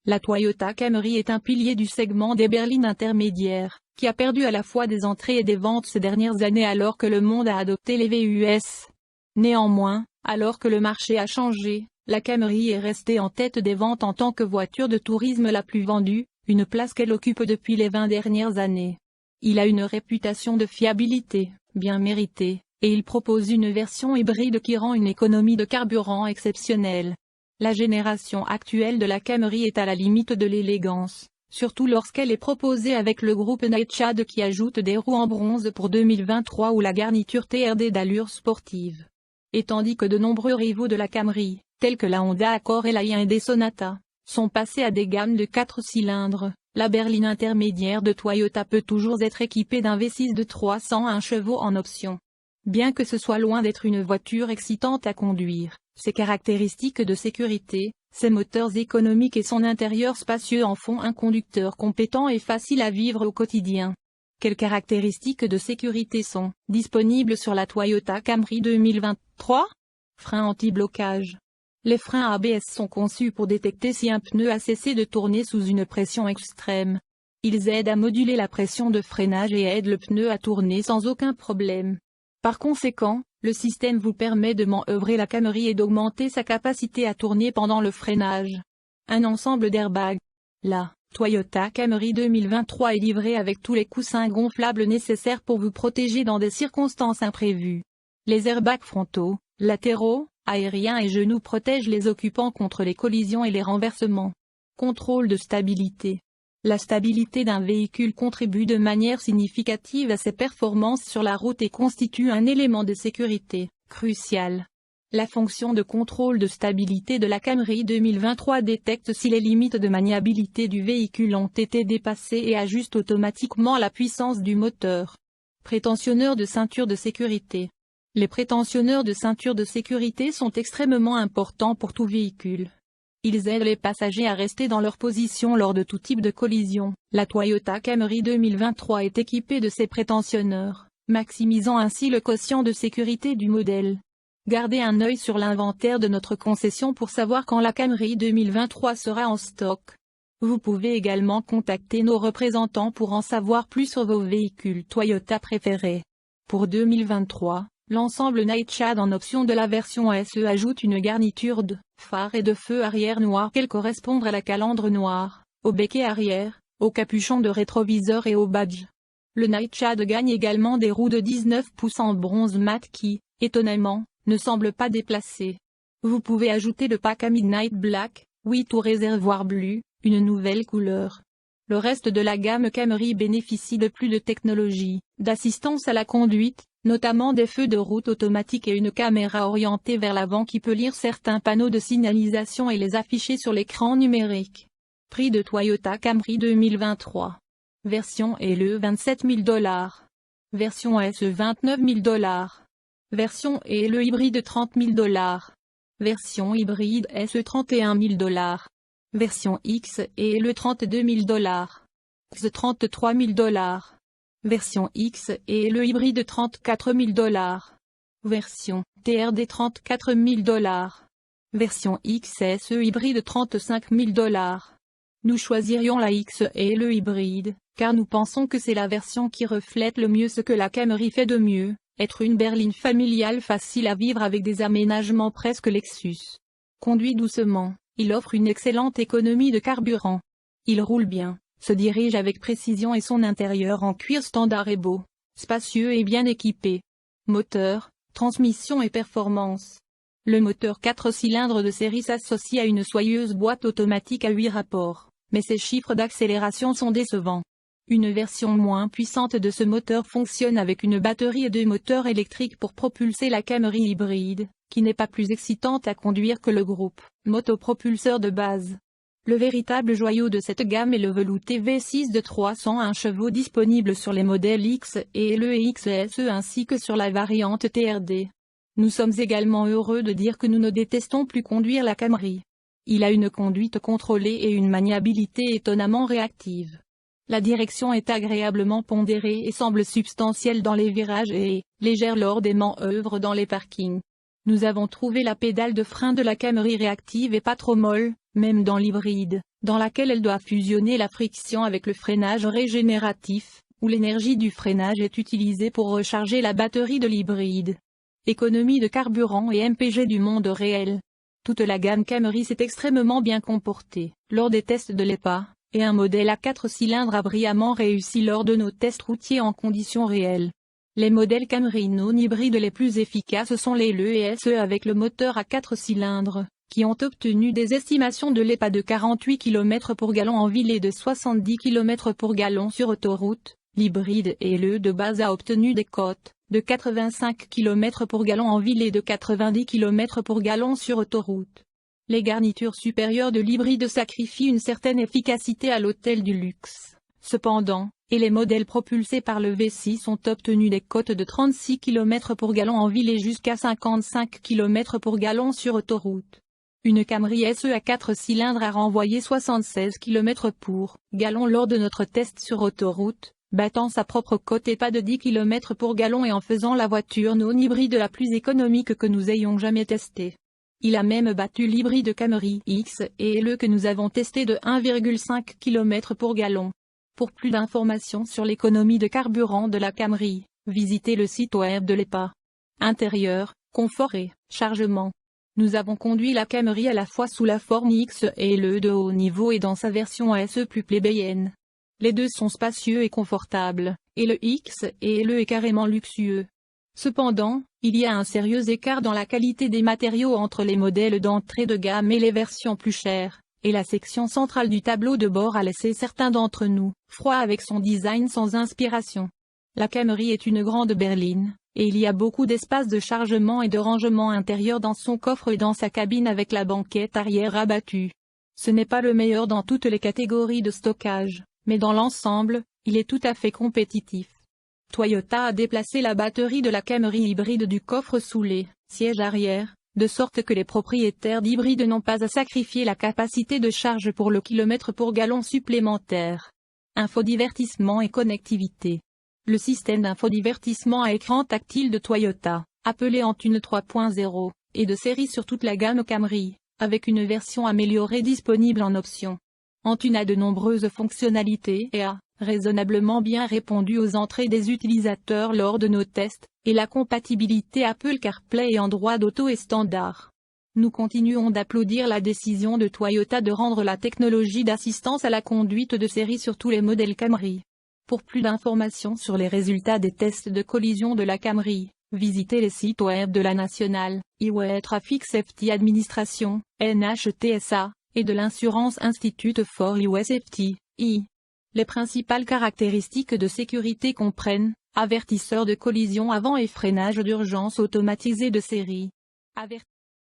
La Toyota Camry est un pilier du segment des berlines intermédiaires, qui a perdu à la fois des entrées et des ventes ces dernières années alors que le monde a adopté les VUS. Néanmoins, alors que le marché a changé, la Camry est restée en tête des ventes en tant que voiture de tourisme la plus vendue, une place qu'elle occupe depuis les 20 dernières années. Il a une réputation de fiabilité, bien méritée, et il propose une version hybride qui rend une économie de carburant exceptionnelle. La génération actuelle de la Camry est à la limite de l'élégance, surtout lorsqu'elle est proposée avec le groupe Nightshade qui ajoute des roues en bronze pour 2023 ou la garniture TRD d'allure sportive. Et tandis que de nombreux rivaux de la Camry, tels que la Honda Accord et la Hyundai Sonata, sont passés à des gammes de 4 cylindres, la berline intermédiaire de Toyota peut toujours être équipée d'un V6 de 301 chevaux en option. Bien que ce soit loin d'être une voiture excitante à conduire, ses caractéristiques de sécurité, ses moteurs économiques et son intérieur spacieux en font un conducteur compétent et facile à vivre au quotidien. Quelles caractéristiques de sécurité sont disponibles sur la Toyota Camry 2023? Freins anti-blocage. Les freins ABS sont conçus pour détecter si un pneu a cessé de tourner sous une pression extrême. Ils aident à moduler la pression de freinage et aident le pneu à tourner sans aucun problème. Par conséquent, le système vous permet de manœuvrer la Camry et d'augmenter sa capacité à tourner pendant le freinage. Un ensemble d'airbags. La Toyota Camry 2023 est livrée avec tous les coussins gonflables nécessaires pour vous protéger dans des circonstances imprévues. Les airbags frontaux, latéraux, aériens et genoux protègent les occupants contre les collisions et les renversements. Contrôle de stabilité. La stabilité d'un véhicule contribue de manière significative à ses performances sur la route et constitue un élément de sécurité crucial. La fonction de contrôle de stabilité de la Camry 2023 détecte si les limites de maniabilité du véhicule ont été dépassées et ajuste automatiquement la puissance du moteur. Prétensionneurs de ceinture de sécurité. Les prétensionneurs de ceinture de sécurité sont extrêmement importants pour tout véhicule. Ils aident les passagers à rester dans leur position lors de tout type de collision. La Toyota Camry 2023 est équipée de ces prétensionneurs, maximisant ainsi le quotient de sécurité du modèle. Gardez un œil sur l'inventaire de notre concession pour savoir quand la Camry 2023 sera en stock. Vous pouvez également contacter nos représentants pour en savoir plus sur vos véhicules Toyota préférés. Pour 2023, l'ensemble Nightshade en option de la version SE ajoute une garniture de phare et de feu arrière noir qu'elle correspond à la calandre noire, au becquet arrière, au capuchon de rétroviseur et au badge. Le Nightshade gagne également des roues de 19 pouces en bronze mat qui, étonnamment, ne semblent pas déplacées. Vous pouvez ajouter le pack à Midnight Black, 8 ou réservoir bleu, une nouvelle couleur. Le reste de la gamme Camry bénéficie de plus de technologies, d'assistance à la conduite, notamment des feux de route automatiques et une caméra orientée vers l'avant qui peut lire certains panneaux de signalisation et les afficher sur l'écran numérique. Prix de Toyota Camry 2023. Version LE $27 000. Version SE $29 000. Version LE hybride $30 000. Version hybride SE $31 000. Version X LE $32 000. X $33 000. Version X LE hybride $34 000. Version TRD $34 000. Version XSE hybride $35 000. Nous choisirions la X LE hybride, car nous pensons que c'est la version qui reflète le mieux ce que la Camry fait de mieux, être une berline familiale facile à vivre avec des aménagements presque Lexus. Conduit doucement, il offre une excellente économie de carburant. Il roule bien, se dirige avec précision et son intérieur en cuir standard est beau, spacieux et bien équipé. Moteur, transmission et performance. Le moteur 4 cylindres de série s'associe à une soyeuse boîte automatique à 8 rapports, mais ses chiffres d'accélération sont décevants. Une version moins puissante de ce moteur fonctionne avec une batterie et 2 moteurs électriques pour propulser la Camry hybride, qui n'est pas plus excitante à conduire que le groupe motopropulseur de base. Le véritable joyau de cette gamme est le velouté V6 de 301 chevaux disponible sur les modèles X et LE et XSE ainsi que sur la variante TRD. Nous sommes également heureux de dire que nous ne détestons plus conduire la Camry. Il a une conduite contrôlée et une maniabilité étonnamment réactive. La direction est agréablement pondérée et semble substantielle dans les virages et légère lors des manœuvres dans les parkings. Nous avons trouvé la pédale de frein de la Camry réactive et pas trop molle, même dans l'hybride, dans laquelle elle doit fusionner la friction avec le freinage régénératif, où l'énergie du freinage est utilisée pour recharger la batterie de l'hybride. Économie de carburant et MPG du monde réel. Toute la gamme Camry s'est extrêmement bien comportée lors des tests de l'EPA, et un modèle à 4 cylindres a brillamment réussi lors de nos tests routiers en conditions réelles. Les modèles Camry non hybrides les plus efficaces sont les LE et SE avec le moteur à 4 cylindres, qui ont obtenu des estimations de l'EPA de 48 km pour gallon en ville et de 70 km pour gallon sur autoroute. L'hybride et LE de base a obtenu des cotes de 85 km pour gallon en ville et de 90 km pour gallon sur autoroute. Les garnitures supérieures de l'hybride sacrifient une certaine efficacité à l'hôtel du luxe. Cependant, et les modèles propulsés par le V6 ont obtenu des cotes de 36 km pour gallon en ville et jusqu'à 55 km pour gallon sur autoroute. Une Camry SE à 4 cylindres a renvoyé 76 km pour gallon lors de notre test sur autoroute, battant sa propre cote et pas de 10 km pour gallon et en faisant la voiture non hybride la plus économique que nous ayons jamais testée. Il a même battu l'hybride Camry X et LE que nous avons testé de 1,5 km pour gallon. Pour plus d'informations sur l'économie de carburant de la Camry, visitez le site web de l'EPA. Intérieur, confort et chargement. Nous avons conduit la Camry à la fois sous la forme X et LE de haut niveau et dans sa version SE plus plébéienne. Les deux sont spacieux et confortables, et le X et LE est carrément luxueux. Cependant, il y a un sérieux écart dans la qualité des matériaux entre les modèles d'entrée de gamme et les versions plus chères, et la section centrale du tableau de bord a laissé certains d'entre nous froids avec son design sans inspiration. La Camry est une grande berline, et il y a beaucoup d'espace de chargement et de rangement intérieur dans son coffre et dans sa cabine avec la banquette arrière abattue. Ce n'est pas le meilleur dans toutes les catégories de stockage, mais dans l'ensemble, il est tout à fait compétitif. Toyota a déplacé la batterie de la Camry hybride du coffre sous les sièges arrière, de sorte que les propriétaires d'hybrides n'ont pas à sacrifier la capacité de charge pour le kilomètre pour gallon supplémentaire. Infodivertissement et connectivité. Le système d'infodivertissement à écran tactile de Toyota, appelé Entune 3.0, est de série sur toute la gamme Camry, avec une version améliorée disponible en option. Entune a de nombreuses fonctionnalités et a raisonnablement bien répondu aux entrées des utilisateurs lors de nos tests, et la compatibilité Apple CarPlay et Android Auto est standard. Nous continuons d'applaudir la décision de Toyota de rendre la technologie d'assistance à la conduite de série sur tous les modèles Camry. Pour plus d'informations sur les résultats des tests de collision de la Camry, visitez les sites web de la National Highway Traffic Safety Administration, NHTSA, et de l'Insurance Institute for Highway Safety, I. Les principales caractéristiques de sécurité comprennent avertisseur de collision avant et freinage d'urgence automatisé de série.